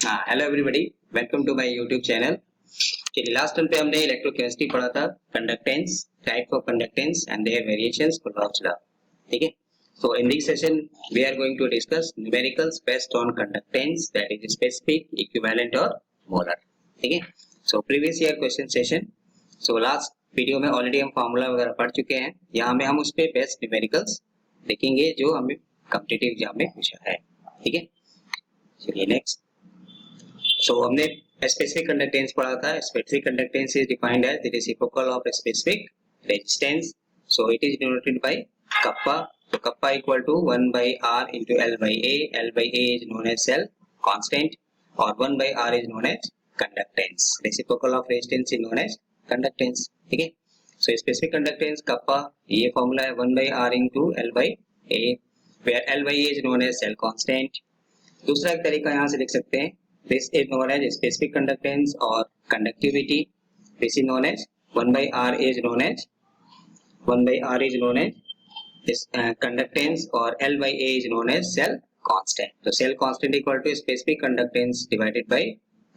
Hello everybody, welcome to my YouTube channel. चलिए, last time पे हमने इलेक्ट्रोकेमिस्ट्री पढ़ा था, conductance, type of conductance and their variations, Coulomb's law. ठीक है, so in this session we are going to discuss numericals based on conductance, that is specific, equivalent और molar. ठीक है, so previous year question session, so last video में already हम formula वगैरह पढ़ चुके हैं। यहाँ में हम उस पे बेस्ट न्यूमेरिकल्स देखेंगे जो हमें कॉम्पिटिटिव एग्जाम में पूछा है। ठीक है, चलिए नेक्स्ट। So हमने स्पेसिफिक कंडक्टेंस पढ़ा था। Specific conductance is defined as the reciprocal of specific resistance. So it is denoted by kappa. तो kappa equal to 1 by r into L by A. L by A is known as cell constant और 1 by r is known as conductance. Reciprocal of resistance is known as conductance. ठीक है, so specific conductance kappa, ये formula है 1 by r into L by A, where L by A is known as cell constant. दूसरा एक तरीका यहाँ से लिख सकते हैं, this is known as specific conductance or conductivity. This is known as 1 by r is known as this conductance or L by A is known as cell constant. So cell constant equal to specific conductance divided by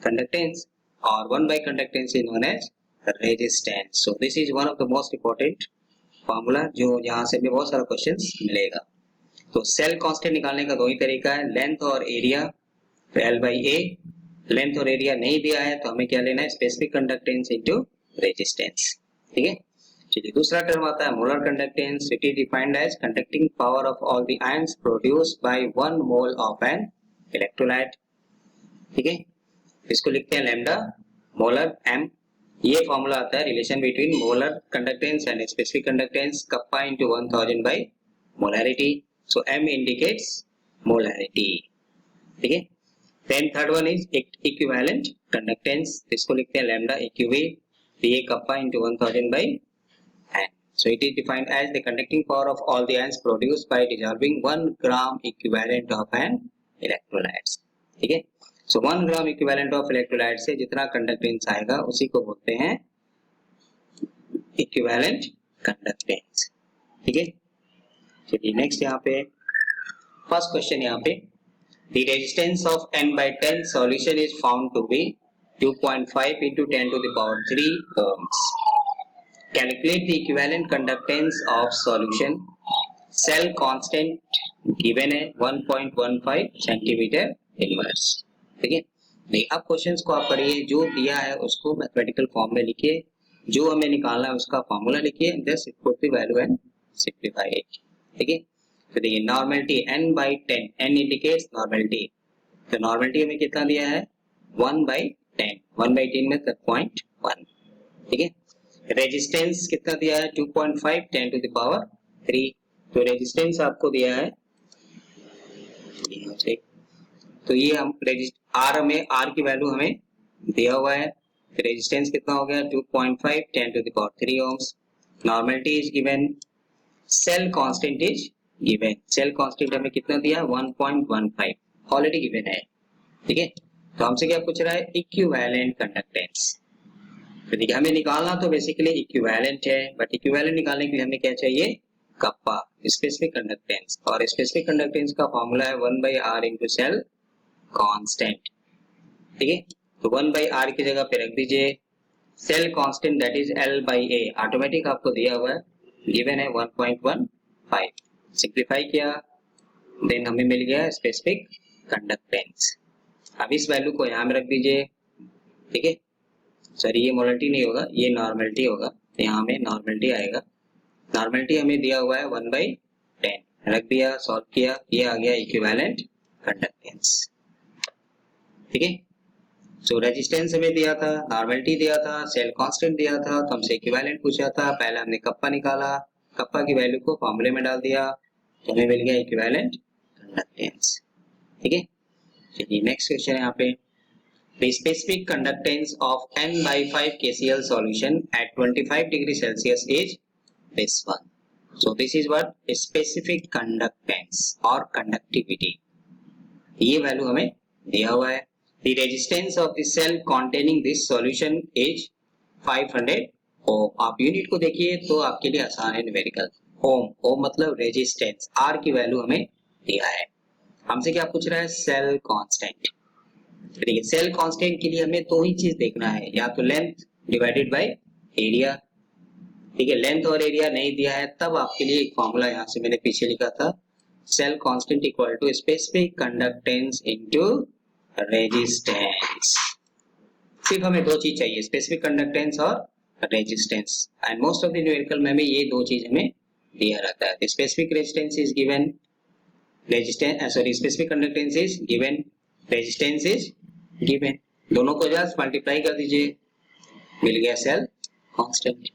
conductance or 1 by conductance is known as resistance. So this is one of the most important formula जो यहाँ से भी बहुत सारा questions मिलेगा। तो cell constant निकालने का दो ही तरीका है, लेंथ और एरिया। तो L by A, लेंथ और एरिया नहीं दिया है तो हमें क्या लेना है, स्पेसिफिक कंडक्टेंस इनटू रेजिस्टेंस। ठीक है, चलिए दूसरा टर्म आता है molar conductance. It is defined as conducting power of all the ions produced by 1 mole of an electrolyte. ठीक है, इसको लिखते हैं लैम्डा मोलर m। ये फॉर्मूला आता है relation between molar conductance and specific conductance, kappa into 1000 by molarity. So m indicates molarity। ठीक है, then third one is equivalent conductance, इसको लिखते हैं lambda eqv, ये kappa into 1000 by n। So it is defined as the conducting power of all the ions produced by dissolving 1 gram equivalent of an electrolytes। ठीक है, so 1 gram equivalent of electrolyte से जितना conductance आएगा उसी को बोलते हैं equivalent conductance। ठीक है, चलिए नेक्स्ट यहाँ पे फर्स्ट क्वेश्चन, यहाँ पे the resistance of n by 10 solution is found to be 2.5 into 10 to the power 3 ohms. Calculate the equivalent conductance of solution. Cell constant given है 1.15 सेंटीमीटर इनवर्स। ठीक है, नहीं अब क्वेश्चंस को आप पढ़िए, जो दिया है उसको मैथमेटिकल फॉर्म में लिखिए, जो हमें निकालना है उसका फॉर्मूला लिखिए, just put the value and simplify it. ठीक है, तो देखिए normality n by 10, n indicates normality, तो नॉर्मलिटी हमें कितना दिया है 1 by 10, 1 by 10 में 0.1। ठीक है, रेजिस्टेंस कितना दिया है 2.5 10 to the power 3, तो रेजिस्टेंस आपको दिया है, तो ये हम R में R की वैल्यू हमें दिया हुआ है, रेजिस्टेंस कितना हो गया 2.5 10 to the power 3 ohms। Normality is given, cell constant is given, cell constant हमें कितना दिया 1.15 ऑलरेडी गिवन है। ठीक है, तो हमसे क्या पूछ रहा है, इक्विवेलेंट कंडक्टेंस। तो देखिए हमें निकालना तो बेसिकली इक्विवेलेंट है, बट इक्विवेलेंट निकालने के लिए हमें क्या चाहिए, कप्पा, स्पेसिफिक कंडक्टेंस, और स्पेसिफिक कंडक्टेंस का फॉर्मूला है 1 by r into cell constant. ठीक है, तो 1 by r की जगह पे रख दीजिए cell constant, that is L by A, automatic आपको दिया हुआ है, गिवन है 1.15। सिंप्लीफाई किया, देन हमें मिल गया स्पेसिफिक कंडक्टेंस। अब इस वैल्यू को यहाँ में रख दीजिए। ठीक है, सॉरी ये मोलरिटी नहीं होगा, ये नॉर्मलिटी होगा, यहाँ में नॉर्मलिटी आएगा। नॉर्मलिटी हमें दिया हुआ है 1 by 10, रख दिया, सॉल्व किया, ये आ गया इक्विवेलेंट कंडक्टेंस। ठीक है, सो रेजिस्टेंस हमें दिया था, नॉर्मलिटी दिया था, सेल कांस्टेंट दिया था, तो हमसे इक्विवेलेंट पूछा था। पहले हमने कप्पा निकाला, कप्पा की वैल्यू को फॉर्मूले में डाल दिया, तो हमें मिल गया इक्विवेलेंट कंडक्टेंस। ठीक है, चलिए नेक्स्ट क्वेश्चन है यहाँ पे, the specific conductance of n by 5 KCl solution at 25 degree Celsius is this one. So this is what specific conductance or conductivity, ये वैल्यू हमें दिया हुआ है। The resistance of the cell containing this solution is 500 ओम। आप unit को देखिए तो आपके लिए आसान है न्यूमेरिकल, ओम, ओम मतलब रेजिस्टेंस, आर की वैल्यू हमें दिया है। हमसे क्या पूछ रहा है, सेल कांस्टेंट। ठीक है, सेल कांस्टेंट के लिए हमें दो ही चीज देखना है, या तो लेंथ डिवाइडेड बाय एरिया। ठीक है, लेंथ और एरिया नहीं दिया है तब आपके लिए एक फॉर्मूला यहाँ से मैंने पीछे लिखा था, cell constant equal to specific conductance into resistance. सिर्फ हमें दो चीज चाहिए, स्पेसिफिक कंडक्टेंस और resistance, and most of the numerical में ये दो चीज हमें दिया रहता है। Specific resistance is given, resistance sorry specific conductance is given, resistance is given, दोनों को जस्ट मल्टीप्लाई कर दीजिए, मिल गया सेल कांस्टेंट।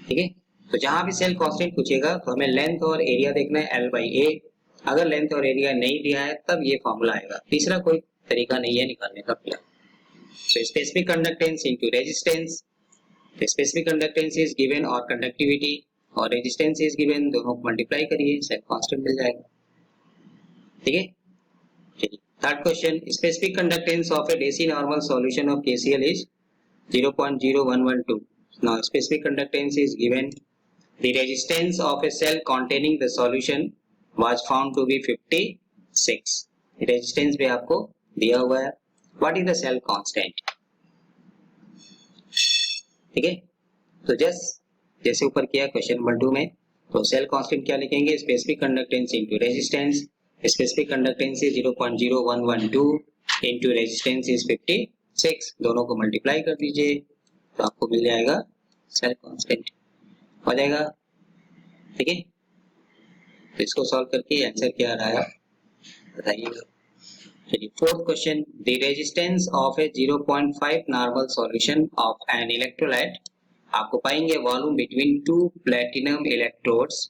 ठीक है, तो जहां भी सेल कांस्टेंट पूछेगा तो हमें लेंथ और एरिया देखना है L/A। अगर लेंथ और एरिया नहीं दिया है तब ये फॉर्मूला आएगा, तीसरा कोई तरीका नहीं है निकालने का फिलहाल। So specific conductance into resistance, the specific conductance is given और conductivity और resistance is given, दोनों को मल्टीप्लाई करिए, सेल कांस्टेंट मिल जाएगा। ठीक है, चलिए third question, specific conductance of a DC normal solution of KCl is 0.0112. Now specific conductance is given, the resistance of a cell containing the solution was found to be 56. resistance भी आपको दिया हुआ है, what is the cell constant? ठीक है, तो जैसे ऊपर किया क्वेश्चन नंबर 2 में, तो सेल कांस्टेंट क्या लिखेंगे, specific conductance into resistance, specific conductance is 0.0112 into resistance is 56, दोनों को मल्टीप्लाई कर दीजिए तो आपको मिल जाएगा सेल कांस्टेंट, हो जाएगा। ठीक है, तो इसको सॉल्व करके आंसर क्या आ रहा है बताइएगा। चलिए fourth question, the resistance of A 0.5 normal solution of an electrolyte, आपको पाएंगे volume between two platinum electrodes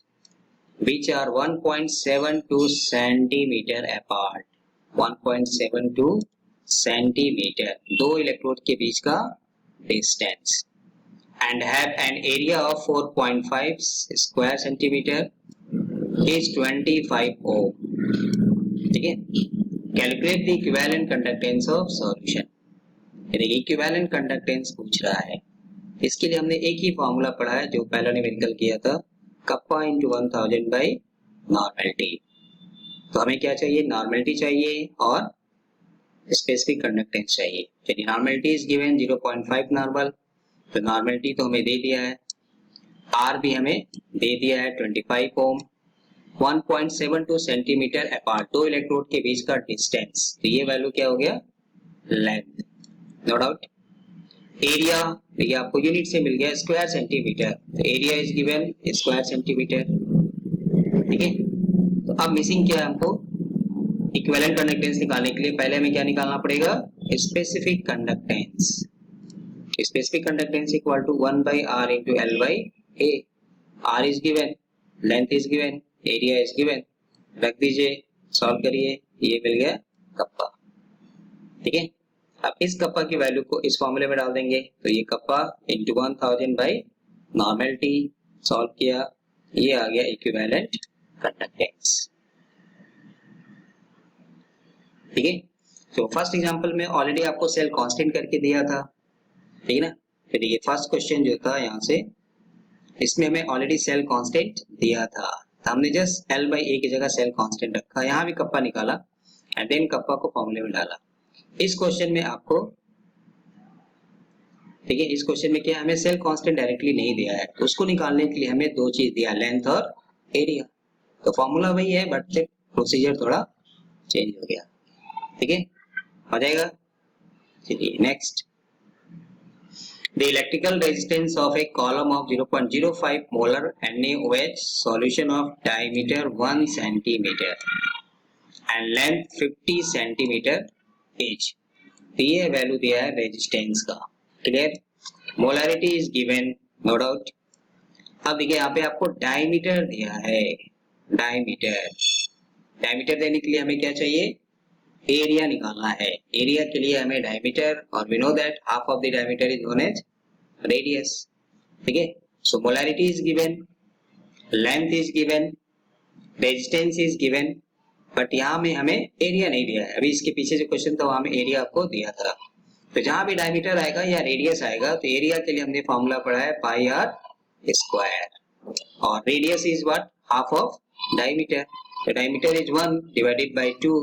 which are 1.72 centimetre apart, 1.72 centimetre, दो इलेक्ट्रोड के बीच का distance, and have an area of 4.5 square centimeter is 25 ohm। ठीक है, calculate the equivalent conductance of solution, यानी equivalent conductance पूछ रहा है। इसके लिए हमने एक ही फॉर्मूला पढ़ा है जो पहले न्यूमेरिकल किया था, कप्पा इंटू 1000 बाई नॉर्मेलिटी। तो हमें क्या चाहिए, नॉर्मेलिटी चाहिए और स्पेसिफिक कंडक्टेंस चाहिए। चलिए नॉर्मेलिटी इज गिवन 0.5 नॉर्मल, तो नॉर्मेलिटी तो हमें दे दिया है, आर भी हमें दे दिया है 25 ओम, 1.72 सेंटीमीटर अपार्ट, दो इलेक्ट्रोड के बीच का डिस्टेंस, तो ये वैल्यू क्या हो गया, लेंथ, नो डाउट। एरिया ये आपको यूनिट से मिल गया स्क्वायर सेंटीमीटर, तो area is given square centimetre. ठीक है, तो अब मिसिंग क्या है, हमको इक्विवेलेंट कंडक्टेंस निकालने के लिए पहले हमें क्या निकालना पड़ेगा, specific conductance. Specific conductance equal to 1/r into L/A, r is given, length is given, area is given, रख दीजिए, सॉल्व करिए, ये मिल गया कप्पा। ठीक है, अब इस कप्पा की वैल्यू को इस फॉर्मूले में डाल देंगे, तो ये kappa into 1000 by normality, solve किया, ये आ गया इक्विवेलेंट कंडक्टेंस। ठीक है, तो फर्स्ट एग्जांपल में ऑलरेडी आपको सेल कांस्टेंट करके दिया था, ठीक है ना। फिर ये फर्स्ट क्वेश्चन जो था यहाँ से, इसमें हमें ऑलरेडी सेल कांस्टेंट दिया था, तो हमने जस्ट L/A की जगह सेल कांस्टेंट रखा, यहाँ भी कप्पा निकाला एंड देन कप्पा को फॉर्मूले में डाला। इस क्वेश्चन में आपको, ठीक है, इस क्वेश्चन में क्या हमें सेल कांस्टेंट डायरेक्टली नहीं दिया है, तो उसको निकालने के लिए हमें दो चीज दिया, लेंथ और एरिया। तो फॉर्मूला वही है बट प्रोसीजर थोड़ा चेंज हो गया। ठीक है, हो जाएगा। चलिए next, the electrical resistance of a column of 0.05 molar NaOH solution of diameter 1 centimeter and length 50 centimeter each, तो ये वैल्यू दिया है रेजिस्टेंस का, clear, molarity is given, no doubt. अब देखिए यहाँ पे आपको डायमीटर दिया है, डायमीटर देने के लिए हमें क्या चाहिए, एरिया निकालना है। एरिया के लिए हमें डायमीटर, और we know that half of the diameter is known as radius. ठीक है, so molarity is given, length is given, resistance is given, but यहाँ में हमें एरिया नहीं दिया है। अभी इसके पीछे जो क्वेश्चन था वहां में एरिया आपको दिया था, तो जहां भी डायमीटर आएगा या रेडियस आएगा तो एरिया के लिए हमने फॉर्मूला पढ़ा है पाई आर स्क्वायर, और radius is what, half of diameter, तो डायमीटर इज 1 डिवाइडेड बाय 2,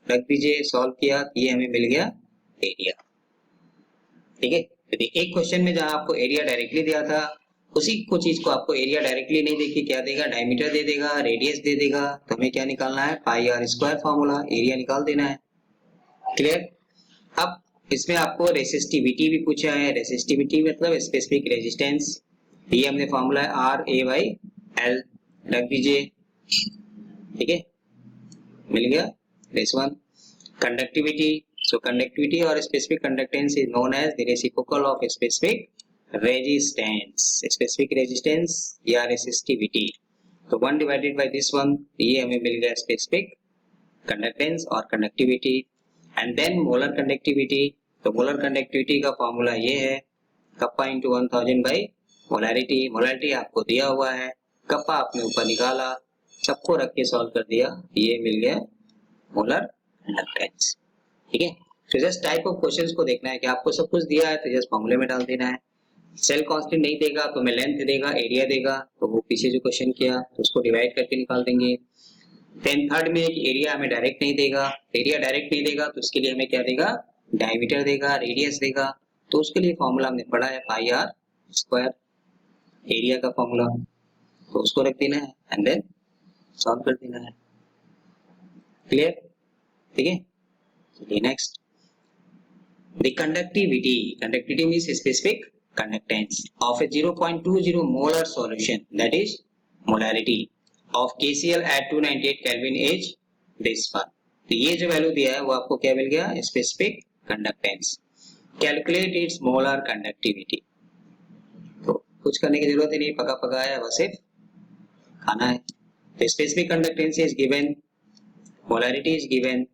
रख दीजिए, सॉल्व किया, ये हमें मिल गया एरिया। ठीक है, यदि एक क्वेश्चन में जहां आपको एरिया डायरेक्टली दिया था, उसी को चीज को आपको एरिया डायरेक्टली नहीं देके क्या देगा, डायमीटर दे देगा, रेडियस दे देगा, तो हमें क्या निकालना है, पाई आर स्क्वायर फॉर्मूला, एरिया निकाल देना है। क्लियर। अब इसमें आपको रेसिस्टिविटी भी पूछा है, रेसिस्टिविटी मतलब स्पेसिफिक रेजिस्टेंस, ये हमने फॉर्मूला है आर ए बाई एल, रख दीजिए। ठीक है, मिल गया this one. Conductivity, so conductivity or specific conductance is known as the reciprocal of specific resistance, specific resistance या resistivity। तो 1 divided by this one, ये हमें मिल गया specific conductance और conductivity। and then molar conductivity, तो molar conductivity का formula ये है kappa into 1000 by molarity। molarity आपको दिया हुआ है, कप्पा आपने ऊपर निकाला, सबको रख के सॉल्व कर दिया, ये मिल गया मोलर कंडक्टेंस। ठीक है, तो जस्ट टाइप ऑफ क्वेश्चंस को देखना है कि आपको सब कुछ दिया है तो जस्ट फॉर्मूले में डाल देना है। सेल कांस्टेंट नहीं देगा तो मैं लेंथ देगा, एरिया देगा, तो वो पीछे जो क्वेश्चन किया तो उसको डिवाइड करके निकाल देंगे। देन थर्ड में एक एरिया हमें डायरेक्ट नहीं देगा, एरिया डायरेक्ट नहीं देगा तो उसके लिए हमें क्या देगा, डायमीटर देगा, रेडियस देगा, तो उसके लिए फॉर्मूला हमने पढ़ा है पाई आर स्क्वायर, एरिया का फॉर्मूला, तो उसको रख देना है एंड देन सॉल्व कर देना है। क्लियर। ठीक है, चलिए next. The conductivity, conductivity means specific conductance of a 0.20 molar solution, that is molarity of KCl at 298 Kelvin is this one। तो ये जो वैल्यू दिया है वो आपको क्या मिल गया, specific conductance। Calculate its molar conductivity। तो कुछ करने की जरूरत ही नहीं, पका पका है, बस सिर्फ खाना है। The specific conductance is given, molarity is given,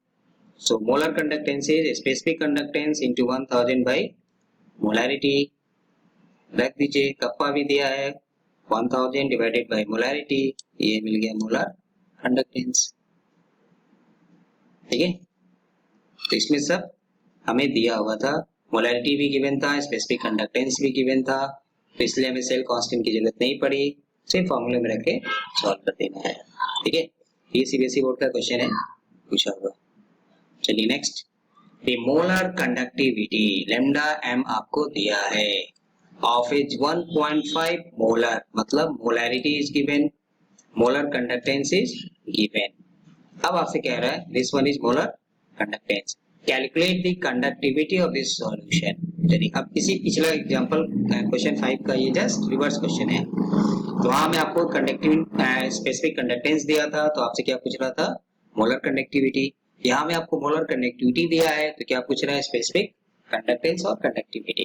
so molar conductance is specific conductance into 1000 by molarity, रख दीजिए, कप्पा भी दिया है 1000 डिवाइडेड बाय मोलारिटी, ये मिल गया मोलर कंडक्टेंस। ठीक है, तो इसमें सब हमें दिया हुआ था, मोलारिटी भी गिवन था, स्पेसिफिक कंडक्टेंस भी गिवन था, तो इसलिए हमें सेल कांस्टेंट की जरूरत नहीं पड़ी, सिर्फ फॉर्मूले में रख के सॉल्व कर देना है। ठीक है, ये सीबीएसई बोर्ड का क्वेश्चन है, पूछा हुआ। चलिए next. The molar conductivity lambda m आपको दिया है of is 1.5 molar, मतलब molarity is given, molar conductance is given। अब आपसे कह रहा है this one is molar conductance, calculate the conductivity of this solution। चलिए अब इसी पिछला एग्जांपल क्वेश्चन 5 का ये जस्ट रिवर्स क्वेश्चन है, तो वहां में आपको कंडक्टिव स्पेसिफिक कंडक्टेंस दिया था, तो आपसे क्या पूछ रहा था, मोलर कंडक्टिविटी। यहाँ में आपको मोलर कंडक्टिविटी दिया है तो क्या पूछ रहा है, स्पेसिफिक कंडक्टेंस और कंडक्टिविटी।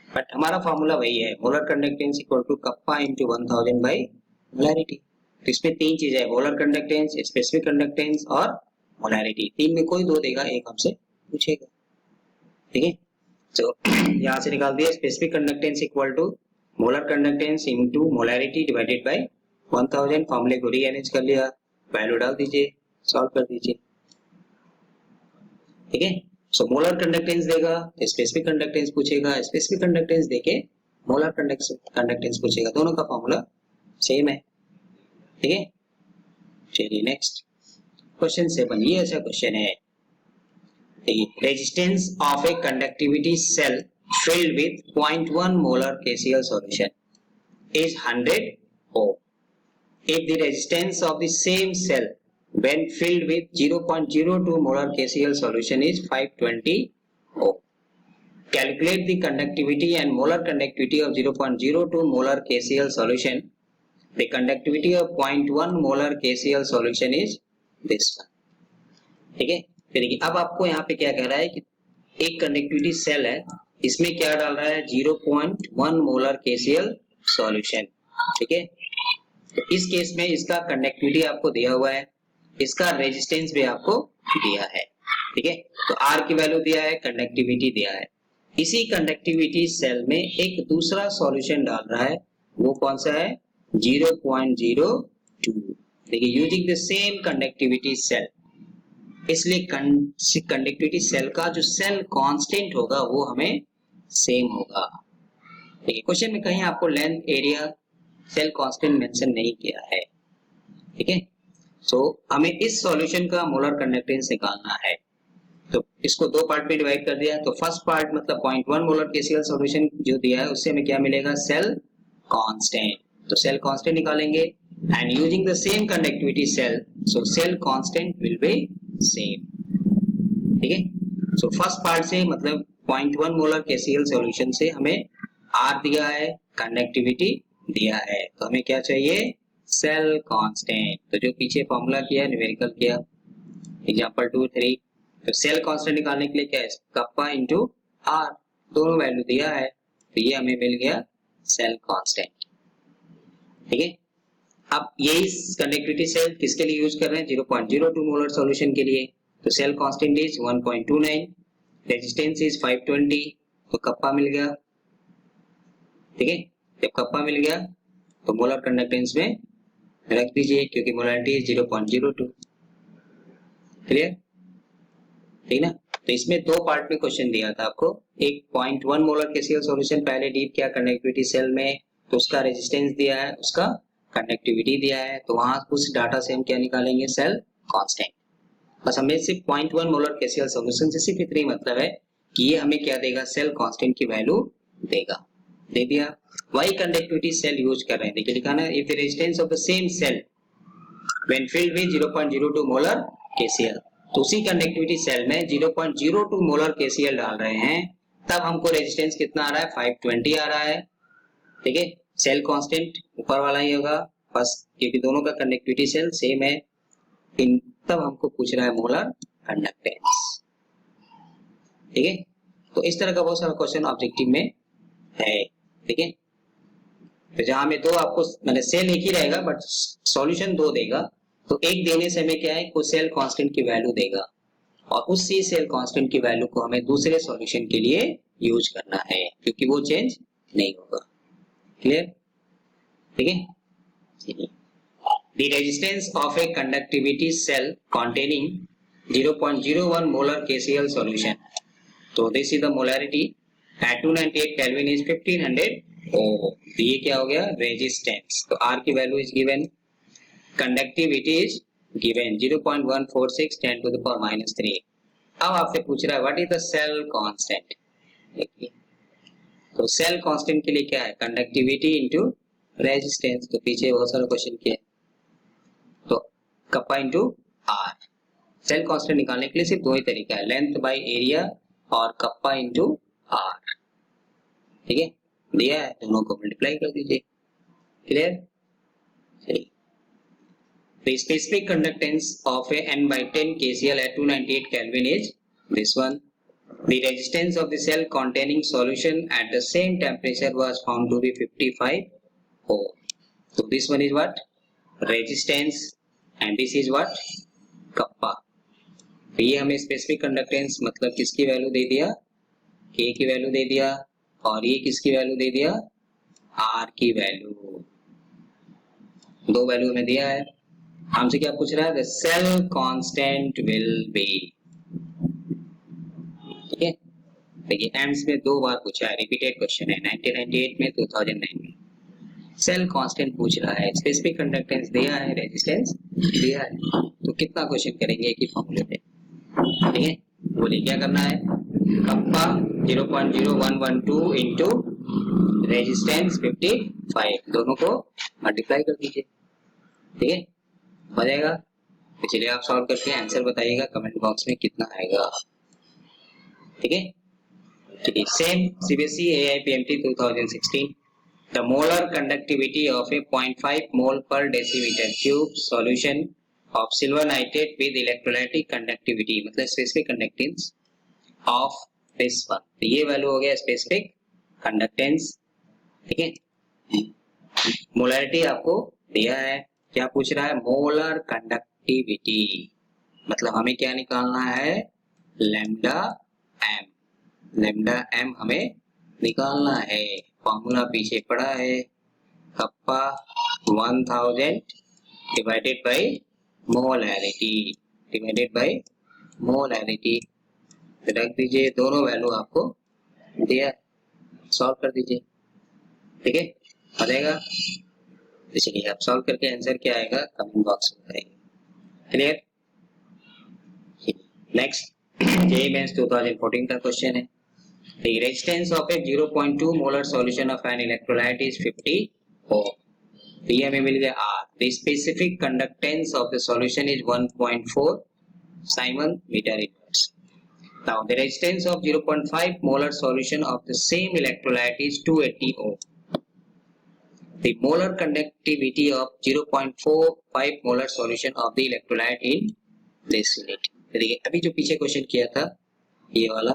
बट हमारा फॉर्मूला वही है, molar conductance equal to kappa into 1000 by molarity. तो इसमें तीन चीजें है, मोलर कंडक्टेंस, स्पेसिफिक कंडक्टेंस और मोलारिटी, तीन में कोई दो देगा, एक हमसे पूछेगा। ठीक है, तो यहाँ से निकाल दिया, specific conductance equal to molar conductance into molarity divided by 1000, फॉर्मूले को रीअरेंज कर लिया, वैल्यू डाल दीजिए, सॉल्व कर दीजिए। ठीक है, सो मोलर कंडक्टेंस देगा, स्पेसिफिक कंडक्टेंस पूछेगा, स्पेसिफिक कंडक्टेंस देके मोलर कंडक्टेंस पूछेगा, दोनों का फॉर्मूला सेम है। ठीक है, चलिए नेक्स्ट क्वेश्चन 7, ये ऐसा क्वेश्चन है, resistance of a conductivity cell filled with 0.1 molar KCl solution is 100 ohm if the resistance of the same cell when filled with 0.02 molar KCl solution is 520 ohm। Calculate the conductivity and molar conductivity of 0.02 molar KCl solution। The conductivity of 0.1 molar KCl solution is this one। ठीक है, देखिए अब आपको यहाँ पे क्या कह रहा है कि एक कंडक्टिविटी सेल है, इसमें क्या डाल रहा है, 0.1 मोलर KCl सॉल्यूशन। ठीक है, तो इस केस में इसका कंडक्टिविटी आपको दिया हुआ है, इसका रेजिस्टेंस भी आपको दिया है। ठीक है, तो R की वैल्यू दिया है, कंडक्टिविटी दिया है, इसी कंडक्टिविटी सेल में एक दूसरा सॉल्यूशन डाल रहा है, वो कौन सा है, 0.02। देखिए using the same conductivity cell, इसलिए कंडक्टिविटी सेल का जो सेल कांस्टेंट होगा वो हमें सेम होगा। देखिए क्वेश्चन में कहीं आपको length, area, cell constant mention नहीं किया है। ठीक है, सो हमें इस सॉल्यूशन का मोलर कंडक्टेंस निकालना है। तो इसको दो पार्ट में डिवाइड कर दिया। तो फर्स्ट पार्ट मतलब 0.1 मोलर केसीएल सॉल्यूशन जो दिया है उससे हमें क्या मिलेगा, सेल कांस्टेंट। तो सेल कांस्टेंट निकालेंगे and using the same conductivity cell, so cell constant will be same. ठीक है, सो फर्स्ट पार्ट से मतलब 0.1 मोलर केसीएल सॉल्यूशन से हमें आर दिया है, कंडक्टिविटी दिया है, तो हमें क्या चाहिए, सेल कांस्टेंट। तो जो पीछे फॉर्मूला किया, न्यूमेरिकल किया, एग्जांपल 2 3, तो सेल कांस्टेंट निकालने के लिए क्या है, कप्पा इनटू आर, दोनों वैल्यू दिया है, तो ये हमें मिल गया सेल कांस्टेंट। ठीक है, अब यही कंडक्टिविटी सेल किसके लिए यूज कर रहे हैं, 0.02 मोलर सॉल्यूशन के लिए। तो cell constant is 1.29, resistance is 520, तो कप्पा मिल गया। ठीक है, जब कप्पा मिल गया तो मोलर कंडक्टेंस में रख दीजिए क्योंकि मोलरिटी इज 0.02। क्लियर, ठीक ना। तो इसमें दो पार्ट में क्वेश्चन दिया था आपको, एक 0.1 मोलर केसीएल सॉल्यूशन पहले डीप किया कंडक्टिविटी सेल में, तो उसका रेजिस्टेंस दिया है, उसका कंडक्टिविटी दिया है, तो वहां उस डाटा से हम क्या निकालेंगे, सेल कांस्टेंट। बस हमें सिर्फ 0.1 मोलर केसीएल सॉल्यूशन से सिर्फ इतना ही मतलब है कि ये हमें क्या देगा, सेल कांस्टेंट की वैल्यू देगा। दे दिया। वही कंडक्टिविटी सेल यूज कर रहे हैं, देखिए लिखा ना, if the resistance of the same cell when filled with 0.02 molar KCL, तो उसी कंडक्टिविटी सेल में 0.02 मोलर केसीएल डाल रहे हैं, तब हमको रेजिस्टेंस कितना आ रहा है, 520 आ रहा है। ठीक है, सेल कांस्टेंट ऊपर वाला ही होगा बस, क्योंकि दोनों का कंडक्टिविटी सेल सेम है, तब हमको पूछ रहा है मोलर कंडक्टेंस। ठीक है, तो इस तरह का बहुत सारा क्वेश्चन ऑब्जेक्टिव में है। ठीक है, तो जहां में दो आपको मतलब सेल एक ही रहेगा बट सॉल्यूशन दो देगा, तो एक देने से हमें क्या है, कोई सेल कांस्टेंट की वैल्यू देगा और उसी सेल कांस्टेंट की वैल्यू को हमें दूसरे सॉल्यूशन के लिए यूज करना है क्योंकि वो चेंज नहीं होगा। क्लियर, ठीक है। The resistance of a conductivity cell containing 0.01 molar KCl solution. So this is the molarity at 298 Kelvin is 1500 ohm. तो ये क्या हो गया, रेजिस्टेंस। तो R की value is given, conductivity is given 0.146 10 to the power -3। अब आपसे पूछ रहा है what is the cell constant. देखिए, तो सेल कांस्टेंट के लिए क्या है, कंडक्टिविटी इनटू रेजिस्टेंस। तो पीछे बहुत सारा क्वेश्चन किया, तो kappa into R. Cell constant निकालने के लिए सिर्फ दो ही तरीका है, लेंथ बाय एरिया और कप्पा इनटू आर। ठीक है, दिया है, दोनों को मल्टीप्लाई कर दीजिए। क्लियर, चलिए। The specific conductance of a n/10 KCl at 298 Kelvin is this one. The resistance of the cell containing solution at the same temperature was found to be 55 ohm. So this one is what, resistance, and this is what, kappa. तो ये हमें specific conductance मतलब किसकी value दे दिया, K की value दे दिया, और ये किसकी वैल्यू दे दिया, R की वैल्यू। दो वैल्यू हमें दिया है, हमसे क्या पूछ रहा है, the cell constant will be. ठीक है, देखिए एम्स में दो बार पूछा है, रिपीटेड क्वेश्चन है, 1998 में, 2009 में। सेल कांस्टेंट पूछ रहा है, स्पेसिफिक कंडक्टेंस दिया है, रेजिस्टेंस दिया है, तो कितना क्वेश्चन करेंगे एक ही फॉर्मूले पे। ठीक है, बोलिए क्या करना है, कप्पा 0.0112 इंटू रेजिस्टेंस 55, दोनों को मल्टीप्लाई कर दीजिए। ठीक है, हो जाएगा। तो चलिए आप सॉल्व करके आंसर बताइएगा कमेंट बॉक्स में कितना आएगा। ठीक है, चलिए same CBSE AIPMT 2016, the molar conductivity of a 0.5 mole per decimeter cube solution of silver nitrate with electrolytic conductivity, मतलब specific conductance of this one. तो ये वैल्यू हो गया स्पेसिफिक कंडक्टेंस। ठीक है, मोलरिटी आपको दिया है, क्या पूछ रहा है, मोलर कंडक्टिविटी, मतलब हमें क्या निकालना है, लैम्डा एम। लैम्डा एम हमें निकालना है, फॉर्मूला पीछे पड़ा है, kappa 1000 divided by molarity, divided by molarity, रख दीजिए, दोनों वैल्यू आपको दिया, सॉल्व कर दीजिए। ठीक है, आ जाएगा। तो चलिए आप सॉल्व करके आंसर क्या आएगा कमेंट बॉक्स में बताइए। क्लियर? नेक्स्ट जेईई मेंस 2014 का क्वेश्चन है, the resistance of a 0.2 molar solution of an electrolyte is 50 ohm. तो ये हमें मिल गया R. The specific conductance of the solution is 1.4 Simon meter inverse. Now the resistance of 0.5 molar solution of the same electrolyte is 280 ohm. The molar conductivity of 0.45 molar solution of the electrolyte in this unit. देखिए अभी जो पीछे question किया था ये वाला,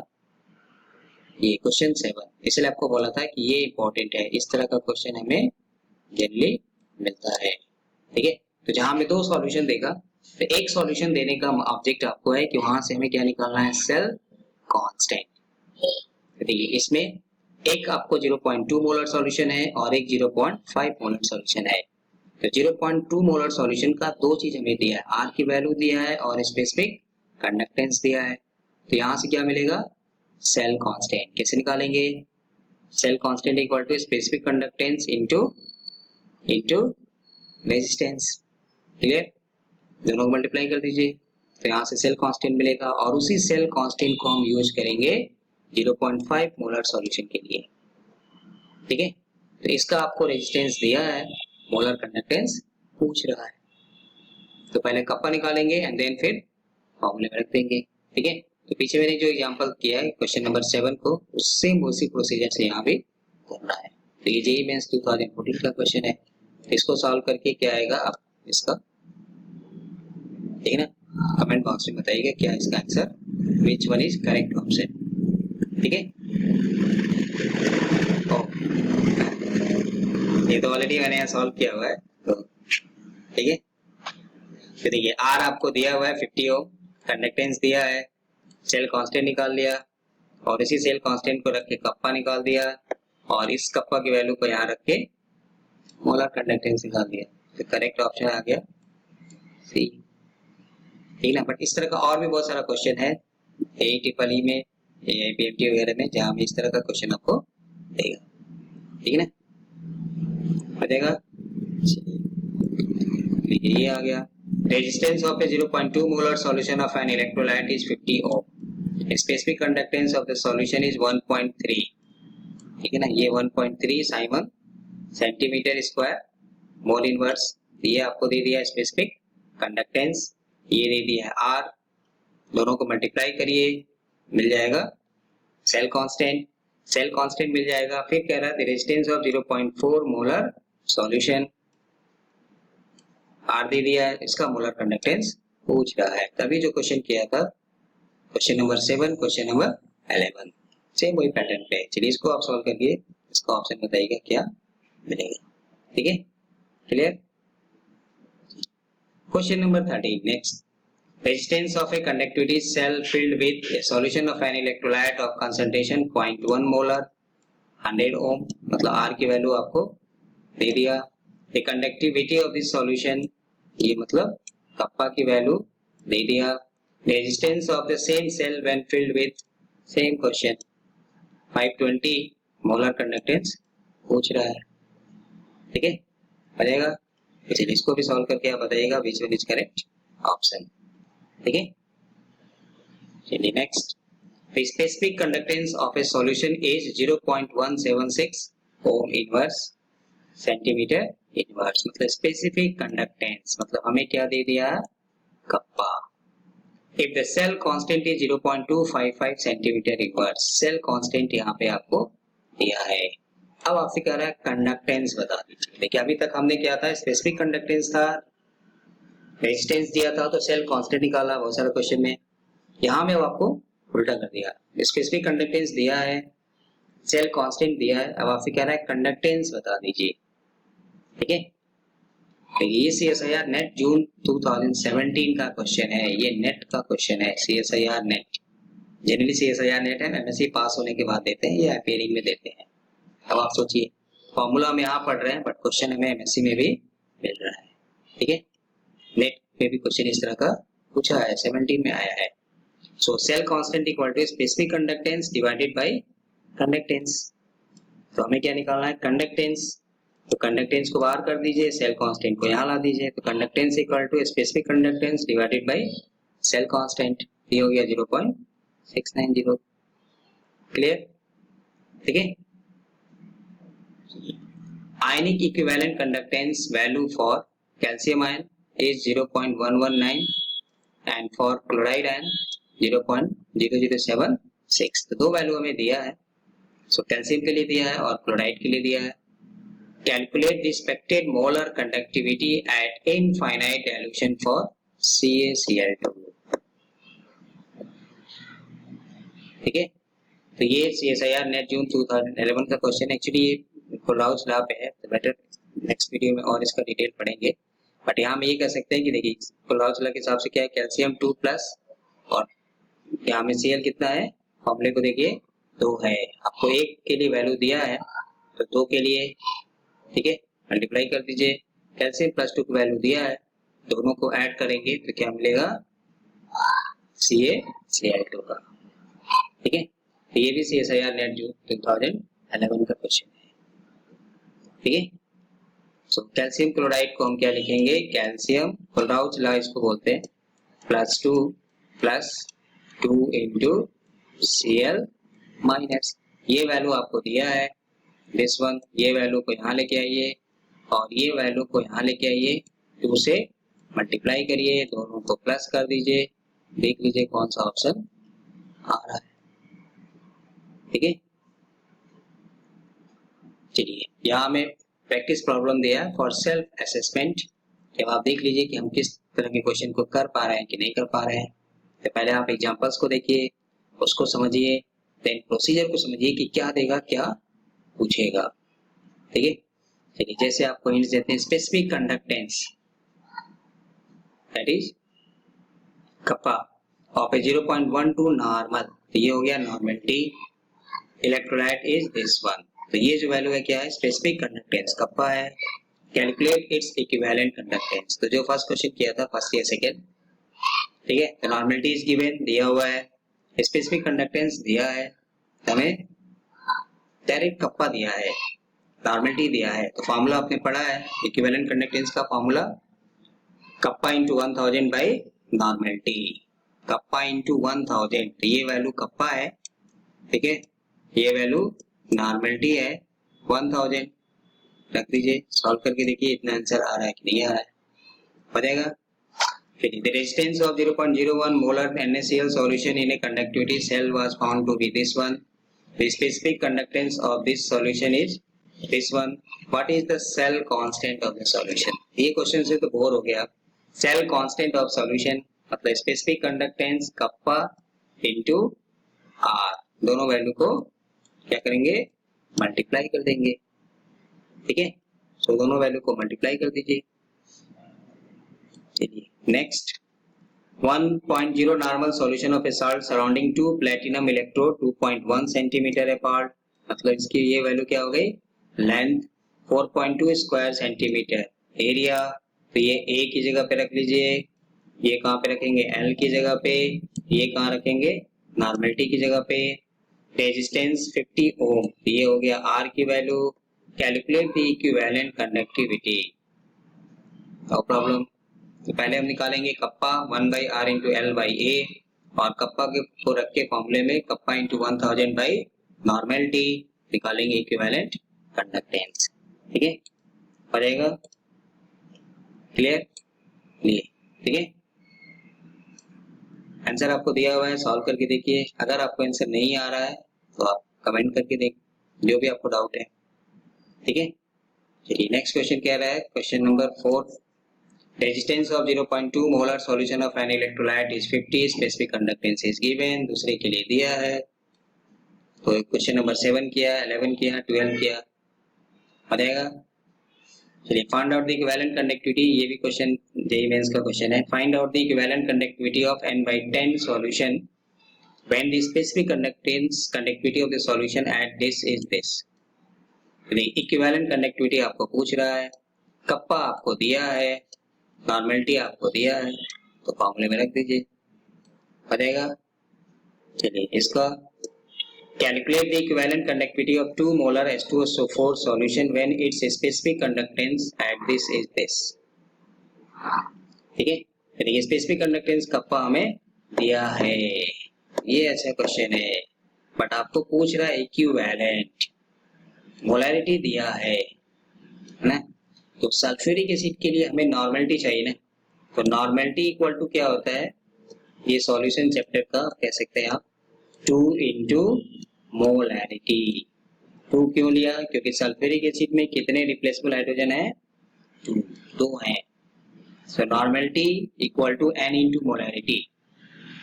ये question 7, इसलिए आपको बोला था कि ये इंपॉर्टेंट है, इस तरह का क्वेश्चन हमें जनरली मिलता है। ठीक है, तो जहां हमने दो सॉल्यूशन देखा, तो एक सॉल्यूशन देने का ऑब्जेक्ट आपको है कि वहां से हमें क्या निकालना है, सेल कांस्टेंट। देखिए इसमें एक आपको 0.2 मोलर सॉल्यूशन है और एक 0.5 मोलर सॉल्यूशन है। तो 0.2 मोलर सॉल्यूशन का दो चीज हमें दिया है, आर की वैल्यू दिया है और स्पेसिफिक कंडक्टेंस दिया है। तो यहां से क्या मिलेगा, सेल कांस्टेंट। कैसे निकालेंगे, cell constant equal to specific conductance into resistance. Clear, दोनों को मल्टीप्लाई कर दीजिए, तो यहाँ से सेल कांस्टेंट मिलेगा और उसी सेल कांस्टेंट को हम यूज करेंगे 0.5 मोलर सॉल्यूशन के लिए। ठीक है, तो इसका आपको रेजिस्टेंस दिया है, मोलर कंडक्टेंस पूछ रहा है, तो पहले कप्पा निकालेंगे एंड देन फिर फॉर्मूले में रख देंगे। ठीक है, तो पीछे मैंने जो एग्जांपल किया है क्वेश्चन नंबर 7 को, उससे उसी प्रोसीजर से यहाँ भी करना है। तो ये जेईई मेंस 2014 का क्वेश्चन है, इसको सॉल्व करके क्या आएगा आप इसका, ठीक है ना, कमेंट बॉक्स में बताइएगा क्या इसका answer, which one is correct option. ठीक है, ये तो ऑलरेडी मैंने यहाँ सॉल्व किया हुआ है, तो ठीक है। तो देखिए आर आपको दिया हुआ है 50 ओम, कंडक्टेंस दिया है, सेल कांस्टेंट निकाल लिया और इसी सेल कांस्टेंट को रख के कप्पा निकाल दिया और इस कप्पा की वैल्यू को यहाँ रख के मोलर कंडक्टेंस निकाल दिया, तो करेक्ट ऑप्शन आ गया सी। ठीक ना, बट इस तरह का और भी बहुत सारा क्वेश्चन है AEE में, AIPFT वगैरह में, जहाँ में इस तरह का क्वेश्चन आपको देगा। ठीक है ना, आ जाएगा। ये आ गया, resistance of a 0.2 molar solution of an electrolyte is 50 ohm, specific conductance of the solution is 1.3। ठीक है ना, ये 1.3 siemens centimetre square mole inverse, ये आपको दे दिया स्पेसिफिक कंडक्टेंस, ये दे दिया है आर, दोनों को मल्टीप्लाई करिए मिल जाएगा सेल कांस्टेंट, सेल कांस्टेंट मिल जाएगा। फिर कह रहा है resistance of 0.4 molar solution, R दे दिया है, इसका मोलर कंडक्टेंस पूछ रहा है। तभी जो क्वेश्चन किया था question number 7, question number 11, same वही पैटर्न पे। चलिए इसको आप सॉल्व करिए, इसका ऑप्शन बताइएगा क्या मिलेगा। ठीक है, clear. Question number 13 next, resistance of a conductivity cell filled with a solution of an electrolyte of concentration 0.1 molar 100 ohm, मतलब R की वैल्यू आपको दे दिया, the conductivity of this solution, ये मतलब कप्पा की वैल्यू दे दिया, resistance of the same cell when filled with same question 520 molar conductance पूछ रहा है। ठीक है, बनेगा, चलिए इसको भी सॉल्व करके आप बताइएगा which one is correct option. ठीक है, चलिए next, the specific conductance of a solution is 0.176 ohm inverse centimetre inverse, मतलब स्पेसिफिक कंडक्टेंस, मतलब हमें क्या दे दिया, kappa. If the cell constant is 0.255 centimetre inverse, cell constant यहाँ पे आपको दिया है। अब आपसे कह रहा है कंडक्टेंस बता दीजिए। देखिए अभी तक हमने क्या था, स्पेसिफिक कंडक्टेंस था, रेजिस्टेंस दिया था, तो सेल कांस्टेंट निकाला बहुत सारे क्वेश्चन में। यहाँ में आपको उल्टा कर दिया, स्पेसिफिक कंडक्टेंस दिया है, सेल कांस्टेंट दिया है, अब आपसे कह रहा है कंडक्टेंस बता दीजिए। ठीक है, ये CSIR नेट जून 2017 का क्वेश्चन है, ये नेट का क्वेश्चन है, CSIR net. Generally CSIR net है MSc पास होने के बाद देते हैं या अपियरिंग में देते हैं। अब आप सोचिए, फॉर्मूला हम यहाँ पढ़ रहे हैं बट क्वेश्चन हमें MSc में भी मिल रहा है। ठीक है, नेट में भी क्वेश्चन इस तरह का पूछा है, 17 में आया है। So cell constant equal to specific conductance divided by conductance, तो हमें क्या निकालना है, कंडक्टेंस। तो कंडक्टेंस को बाहर कर दीजिए, सेल कांस्टेंट को यहाँ ला दीजिए, तो conductance equal to specific conductance divided by cell constant, ये हो गया 0.690। क्लियर? ठीक है। Ionic equivalent conductance value for calcium ion is 0.119 and for chloride ion 0.0076। तो दो वैल्यू हमें दिया है, सो कैल्शियम के लिए दिया है और क्लोराइड के लिए दिया है। Calculate the expected molar conductivity eight infinite dilution for CaCl2। ठीक है, तो ये CSIR नेट जून 2011 का क्वेश्चन, एक्चुअली ये कोलाउस लॉ पे है, तो बेटर नेक्स्ट वीडियो में और इसका डिटेल पढ़ेंगे। बट यहाँ हम ये कह सकते हैं कि देखिए कोलाउस लॉ के हिसाब से क्या है, कैल्शियम 2+ और यहाँ में Cl कितना है, फॉर्मूले को देखिए 2 है। आपको एक के लिए वैल्यू दिया है तो 2 के लिए, ठीक है, मल्टीप्लाई कर दीजिए। कैल्शियम +2 की वैल्यू दिया है, दोनों को ऐड करेंगे तो क्या मिलेगा, CaCl2 का। ठीक है, तो ये भी CSIR नेट जून 2011 का क्वेश्चन है। ठीक है, सो कैल्शियम क्लोराइड को हम क्या लिखेंगे, कैल्शियम कोलाउस लॉ इसको बोलते हैं, +2 + 2 into Cl-, ये वैल्यू आपको दिया है, दिस वन, ये वैल्यू को यहाँ लेके आइए और ये वैल्यू को यहाँ लेके आइए, 2 से मल्टीप्लाई करिए, दोनों को प्लस कर दीजिए, देख लीजिए कौन सा ऑप्शन आ रहा है। ठीक है, चलिए यहाँ हमें प्रैक्टिस प्रॉब्लम दिया है फॉर सेल्फ असेसमेंट। जब आप देख लीजिए कि हम किस तरह के क्वेश्चन को कर पा रहे हैं कि नहीं कर पा रहे हैं, तो पहले आप एग्जांपल्स को देखिए, उसको समझिए, देन प्रोसीजर को समझिए कि क्या देगा क्या पूछेगा। ठीक है, चलिए जैसे आपको हिंट्स देते हैं, specific conductance that is kappa of A 0.12 normal, तो ये हो गया normality, electrolyte is this one, तो ये जो वैल्यू है क्या है, स्पेसिफिक कंडक्टेंस कप्पा है। कैलकुलेट इट्स इक्विवेलेंट कंडक्टेंस, तो जो फर्स्ट क्वेश्चन किया था फर्स्ट या सेकंड, ठीक है, तो नॉर्मलिटी इज गिवन, दिया हुआ है, स्पेसिफिक कंडक्टेंस दिया है, हमें डायरेक्ट कप्पा दिया है, नॉर्मलिटी दिया है, तो फार्मूला आपने पढ़ा है इक्विवेलेंट कंडक्टेंस का formula, kappa into 1000 by normality, kappa into 1000, तो ये वैल्यू कप्पा है, ठीक है, ये वैल्यू नॉर्मलिटी है 1000, रख दीजिए, सॉल्व करके देखिए इतना आंसर आ रहा है कि नहीं आ रहा है, बनेगा। फिर the resistance of 0.01 molar NaCl solution in a conductivity cell was found to be this one. The specific conductance of this solution is this one. What is the cell constant of the solution? ये question से तो bore हो गया। Cell constant of solution मतलब specific conductance kappa into R, दोनों value को क्या करेंगे, मल्टीप्लाई कर देंगे। ठीक है, तो दोनों वैल्यू को मल्टीप्लाई कर दीजिए। चलिए next, 1.0 normal solution of a salt surrounding 2 platinum electrode 2.1 centimeter apart, मतलब इसकी ये वैल्यू क्या हो गई, लेंथ 4.2 स्क्वायर सेंटीमीटर, एरिया तो ये A की जगह पे रख लीजिए, ये कहाँ पे रखेंगे, L की जगह पे, ये कहाँ रखेंगे, नॉर्मलिटी की जगह पे, रेजिस्टेंस 50 ओम, ये हो गया R की value. Calculate the equivalent conductivity, no problem, तो पहले हम निकालेंगे कप्पा 1/R into L/A और कप्पा के को रख के फॉर्मूले में कप्पा into 1000 बाई नॉर्मलिटी, निकालेंगे इक्विवेलेंट कंडक्टेंस। ठीक है, पड़ेगा क्लियर, ठीक है, आंसर आपको दिया हुआ है, सॉल्व करके देखिए, अगर आपको आंसर नहीं आ रहा है तो आप कमेंट करके देख जो भी आपको डाउट है। ठीक है, चलिए नेक्स्ट क्वेश्चन क्या रहा है, question number 4, resistance of 0.2 molar solution of an electrolyte is 50, specific conductance is given, दूसरे के लिए दिया है, तो क्वेश्चन नंबर 7 किया, 11 किया, 12 किया, बनेगा। चलिए find out the equivalent conductivity, ये भी क्वेश्चन जेईई मेंस का क्वेश्चन है, find out the equivalent conductivity of n/10 solution when the specific conductivity of the solution at this is this. Equivalent conductivity आपको पूछ रहा है, कप्पा आपको दिया है, नॉर्मलिटी आपको दिया है, तो फॉर्मूले में रख दीजिए, बनेगा। चलिए इसका Calculate the equivalent conductivity of 2 molar H2SO4 solution when its specific conductance at this is this. ठीक है, यानी स्पेसिफिक कंडक्टेंस कप्पा हमें दिया है, ये अच्छा क्वेश्चन है, बट आपको पूछ रहा है इक्विवेलेंट, मोलैरिटी दिया है ना। तो सल्फ्यूरिक एसिड के लिए हमें नॉर्मलिटी चाहिए ना, तो नॉर्मलिटी इक्वल टू क्या होता है, ये सॉल्यूशन चैप्टर का कह सकते हैं आप 2 इंटू मोलैरिटी। 2 क्यों लिया, क्योंकि सल्फ्यूरिक एसिड में कितने रिप्लेसेबल हाइड्रोजन है, 2 हैं। So normality equal to n into molarity,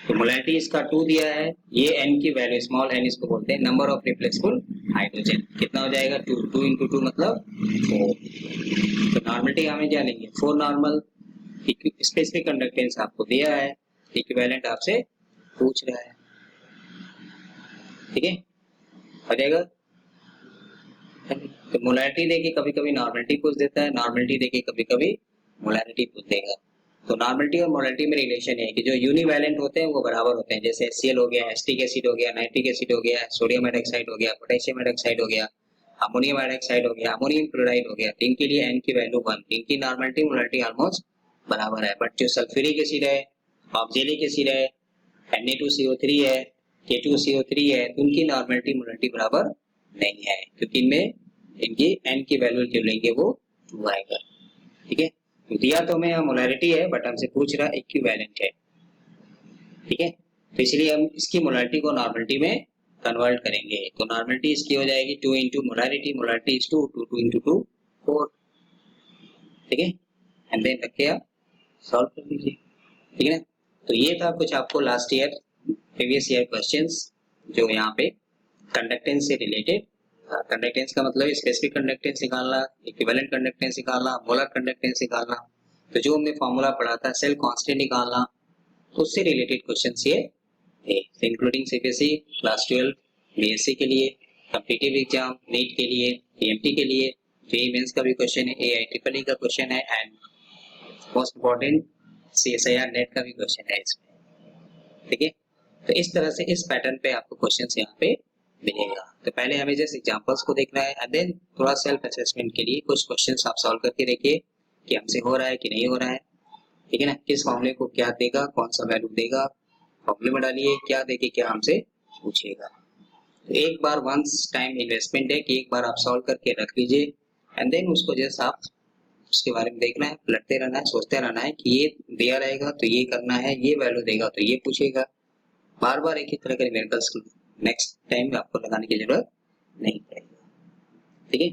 तो मोलैरिटी इसका 2 दिया है, ये n की वैल्यू स्मॉल n इसको बोलते हैं, नंबर ऑफ रिप्लेसेबल हाइड्रोजन कितना हो जाएगा 2, 2 इंटू 2 मतलब 4। तो नॉर्मलिटी हमें क्या लेंगे 4 नॉर्मल, स्पेसिफिक कंडक्टेंस आपको दिया है, इक्विवेलेंट आपसे पूछ रहा है, ठीक है, हो जाएगा। तो मोलैरिटी देके कभी कभी नॉर्मलिटी पूछ देता है, नॉर्मलिटी देके कभी कभी मोलैरिटी पूछ देगा। तो नॉर्मलिटी और मोलैरिटी में रिलेशन है कि जो यूनिवैलेंट होते हैं वो बराबर होते हैं, जैसे HCl हो गया, एसिटिक एसिड हो गया, नाइट्रिक एसिड हो गया, सोडियम हाइड्रोक्साइड हो गया, पोटेशियम हाइड्रोक्साइड हो गया, अमोनियम हाइड्रोक्साइड हो गया, अमोनियम क्लोराइड हो गया, तो इनके लिए n की वैल्यू 1, इनकी नॉर्मलिटी मोलैरिटी ऑलमोस्ट बराबर है। बट जो सल्फ्यूरिक एसिड है, ऑक्जेलिक एसिड है, Na2CO3 है, K2CO3 है, तो उनकी नॉर्मलिटी मोलैरिटी बराबर नहीं है, क्योंकि इनमें इनकी n की वैल्यू जो लेंगे वो 2 आएगा, ठीक है। दिया तो हमें मोलैरिटी है, बट हमसे पूछ रहा इक्विवेलेंट है, ठीक है, तो इसलिए हम इसकी मोलैरिटी को नॉर्मलिटी में कन्वर्ट करेंगे। तो नॉर्मलिटी इसकी हो जाएगी 2 into molarity, molarity is 2, 2 into 2 4, ठीक है, एंड देन रख के आप सॉल्व कर लीजिए, ठीक है ना। तो ये था कुछ आपको last year previous year questions जो यहाँ पे कंडक्टेंस से रिलेटेड, कंडक्टेंस का मतलब स्पेसिफिक कंडक्टेंस निकालना, इक्विवेलेंट कंडक्टेंस निकालना, मोलर कंडक्टेंस निकालना, तो जो हमने फॉर्मूला पढ़ा था सेल कांस्टेंट निकालना, तो उससे रिलेटेड क्वेश्चंस ये थे, इंक्लूडिंग सीपीएससी क्लास 12 बीएससी के लिए, कॉम्पिटिटिव एग्जाम नीट के लिए, पीएमटी के लिए, जेईई मेंस का भी क्वेश्चन है, एआईट्रिपल का क्वेश्चन है, and most important CSIR net का भी क्वेश्चन है इसमें, ठीक है। तो इस तरह से इस पैटर्न पे आपको क्वेश्चंस यहाँ पे मिलेगा। तो पहले हमें जैसे एग्जांपल्स को देखना है, एंड देन थोड़ा सेल्फ असेसमेंट के लिए कुछ क्वेश्चंस आप सॉल्व करके देखिए कि हमसे हो रहा है कि नहीं हो रहा है, ठीक है ना। किस फॉर्मूले को क्या देगा, कौन सा वैल्यू देगा, फॉर्मूले में डालिए, क्या देके क्या हमसे पूछेगा। तो एक बार वंस टाइम इन्वेस्टमेंट है कि एक बार आप सॉल्व करके रख लीजिए, एंड देन उसको जैसे आप उसके बारे में देखना है, पलटते रहना है, सोचते रहना है कि ये दिया रहेगा तो ये करना है, ये वैल्यू देगा तो ये पूछेगा, बार बार एक ही तरह के न्यूमेरिकल्स नेक्स्ट टाइम आपको लगाने की जरूरत नहीं पड़ेगी, ठीक है।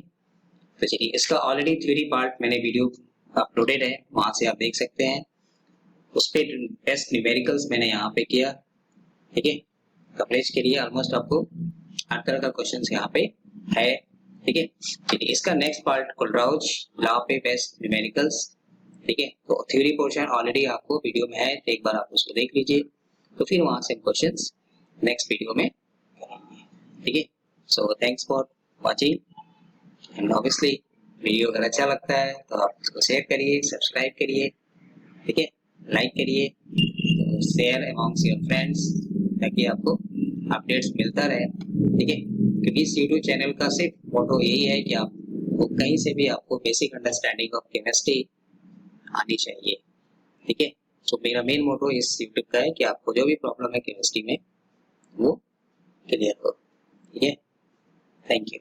तो चलिए इसका ऑलरेडी थ्योरी पार्ट मैंने वीडियो अपलोडेड है, वहां से आप देख सकते हैं, उस पे टेस्ट न्यूमेरिकल्स मैंने यहाँ पे किया, ठीक है। कवरेज के लिए ऑलमोस्ट आपको हर तरह का क्वेश्चन यहाँ पे है, ठीक है। चलिए इसका नेक्स्ट पार्ट कुलराउज लॉ पे बेस्ड न्यूमेरिकल्स, ठीक है। तो थ्योरी पोर्शन ऑलरेडी आपको वीडियो में है, तो एक बार आप उसको देख लीजिए, तो फिर वहां से क्वेश्चंस नेक्स्ट वीडियो में करेंगे, ठीक है। So thanks for watching, and obviously video अगर अच्छा लगता है तो आप इसको शेयर करिए, सब्सक्राइब करिए, ठीक है, लाइक करिए, तो शेयर अमॉन्ग्स योर फ्रेंड्स ताकि आपको अपडेट्स मिलता रहे, ठीक है। क्योंकि इस यूट्यूब चैनल का सिर्फ मोटो यही है कि आपको कहीं से भी आपको बेसिक अंडरस्टैंडिंग ऑफ केमिस्ट्री आनी चाहिए, ठीक है। तो मेरा मेन मोटो इस यूट्यूब का है कि आपको जो भी प्रॉब्लम है केमिस्ट्री में वो क्लियर हो, ठीक है। Thank you.